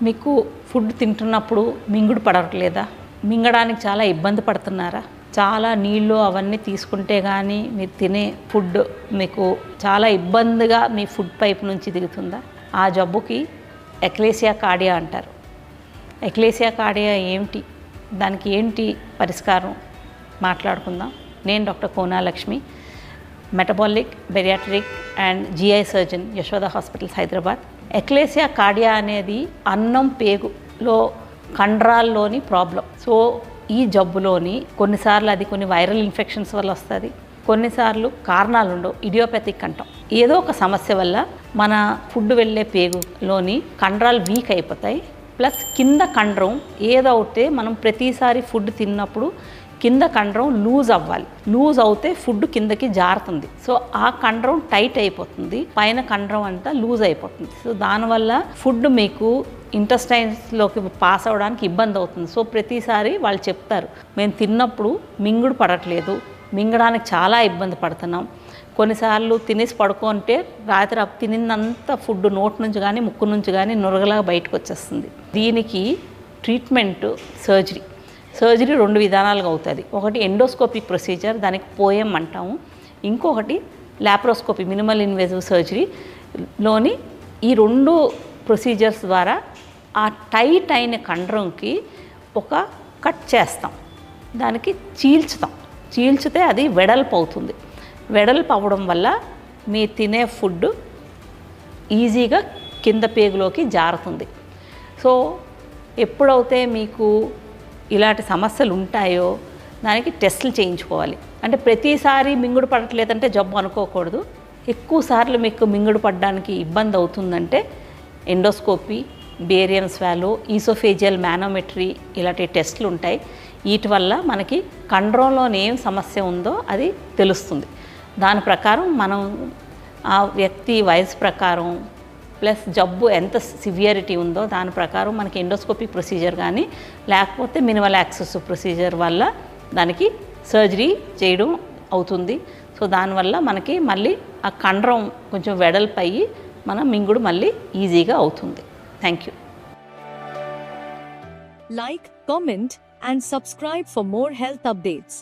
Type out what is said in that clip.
మీకు ఫుడ్ తింటున్నప్పుడు మింగుడు పడట్లేదా? మింగడానికి చాలా ఇబ్బంది పడుతున్నారా? చాలా నీళ్ళు అవన్నీ తీసుకుంటే కానీ మీరు తినే ఫుడ్ మీకు చాలా ఇబ్బందిగా మీ ఫుడ్ పైప్ నుంచి దిగుతుందా? ఆ జబ్బుకి ఎక్లేసియా కార్డియా అంటారు. ఎక్లేసియా కార్డియా ఏమిటి, దానికి ఏంటి పరిష్కారం మాట్లాడుకుందాం. నేను doctor Konalakshmi, metabolic, bariatric and GI surgeon, Yashoda hospitals, Hyderabad. Achalasia cardia అనేది అన్నం పేగులో కండరాల్లోని ప్రాబ్లం. సో ఈ జబ్బులోని కొన్నిసార్లు అది కొన్ని వైరల్ ఇన్ఫెక్షన్స్ వల్ల వస్తుంది, కొన్నిసార్లు కారణాలు ఉండవు, ఇడియోపతిక్ అంటాం. ఏదో ఒక సమస్య వల్ల మన ఫుడ్ వెళ్ళే పేగులోని కండరాలు వీక్ అయిపోతాయి. ప్లస్ కింద కండరం ఏదవుతే మనం ప్రతిసారి ఫుడ్ తిన్నప్పుడు కింద కండరం లూజ్ అవ్వాలి. లూజ్ అవుతే ఫుడ్ కిందకి జారుతుంది. సో ఆ కండరం టైట్ అయిపోతుంది, పైన కండరం అంతా లూజ్ అయిపోతుంది. సో దానివల్ల ఫుడ్ మీకు ఇంటెస్టైన్స్లోకి పాస్ అవ్వడానికి ఇబ్బంది అవుతుంది. సో ప్రతిసారి వాళ్ళు చెప్తారు, మేము తిన్నప్పుడు మింగుడు పడట్లేదు, మింగడానికి చాలా ఇబ్బంది పడుతున్నాం, కొన్నిసార్లు తినేసి పడుకుంటే రాత్రి తినినంత ఫుడ్ నోటి నుంచి కానీ ముక్కు నుంచి కానీ నురగలాగా బయటకు వచ్చేస్తుంది. దీనికి ట్రీట్మెంట్ సర్జరీ 2 విధానాలుగా అవుతుంది. ఒకటి ఎండోస్కోపిక్ ప్రొసీజర్, దానికి పోయం అంటాము. ఇంకొకటి లాప్రోస్కోపీ, మినిమల్ ఇన్వేజివ్ సర్జరీలోని ఈ 2 ప్రొసీజర్స్ ద్వారా ఆ టైట్ అయిన కండరంకి ఒక కట్ చేస్తాం, దానికి చీల్చితే అది వెడల్పు అవుతుంది. వెడల్పు అవ్వడం వల్ల మీ తినే ఫుడ్ ఈజీగా కింద పేగులోకి జారుతుంది. సో ఎప్పుడైతే మీకు ఇలాంటి సమస్యలు ఉంటాయో దానికి టెస్టులు చేయించుకోవాలి. అంటే ప్రతిసారి మింగుడు పడట్లేదంటే జబ్బు అనుకోకూడదు. ఎక్కువ సార్లు మీకు మింగుడు పడడానికి ఇబ్బంది అవుతుందంటే ఎండోస్కోపీ, బేరియన్ స్వాలో, ఈసోఫేజియల్ మానోమెట్రీ ఇలాంటి టెస్టులు ఉంటాయి. వీటి వల్ల మనకి కండరంలోని ఏం సమస్య ఉందో అది తెలుస్తుంది. దాని ప్రకారం మనం ఆ వ్యక్తి వయసు ప్రకారం ప్లస్ జబ్బు ఎంత సివియారిటీ ఉందో దాని ప్రకారం మనకి ఎండోస్కోపిక్ ప్రొసీజర్ కానీ లేకపోతే మినిమల్ యాక్సెస్ ప్రొసీజర్ వల్ల దానికి సర్జరీ చేయడం అవుతుంది. సో దానివల్ల మనకి మళ్ళీ ఆ కండరం కొంచెం వెడల్పు అయ్యి మన మింగుడు మళ్ళీ ఈజీగా అవుతుంది. Thank you. Like, comment and subscribe for more health updates.